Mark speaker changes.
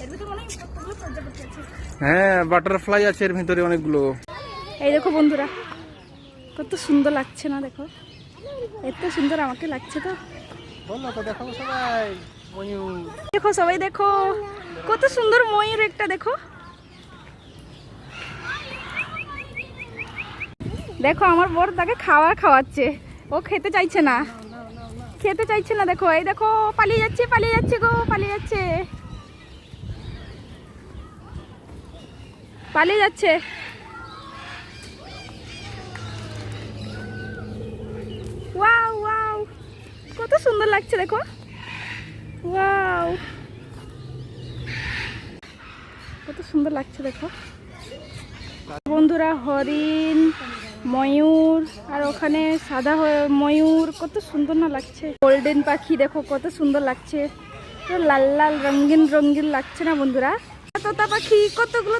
Speaker 1: এর ভিতরে মনে হয় কতগুলো প্রজাপতি আছে।
Speaker 2: হ্যাঁ, বাটারফ্লাই আছে এর ভিতরে অনেকগুলো।
Speaker 1: এই দেখো বন্ধুরা, কত সুন্দর লাগছে না? দেখো, এত সুন্দর আমাকে লাগছে। তো
Speaker 2: বলো তো, দেখো সবাই ময়ূর।
Speaker 1: দেখো সবাই, দেখো কত সুন্দর ময়ূর একটা। দেখো দেখো আমার বর তাকে খাওয়াচ্ছে, ও খেতে চাইছে না, খেতে চাইছে না। দেখো, এই দেখো পালিয়ে যাচ্ছে, পালিয়ে যাচ্ছে গো, পালিয়ে যাচ্ছে, পালিয়ে যাচ্ছে। ওয়াও ওয়াও, কত সুন্দর লাগছে দেখো। ওয়াও, কত সুন্দর লাগছে দেখো বন্ধুরা। হরিণ, ময়ূর, আর ওখানে সাদা ময়ূর, কত সুন্দর না লাগছে। গোল্ডেন পাখি দেখো কত সুন্দর লাগছে, লাল লাল রঙিন রঙিন লাগছে না বন্ধুরা? তোতা পাখি, কতগুলো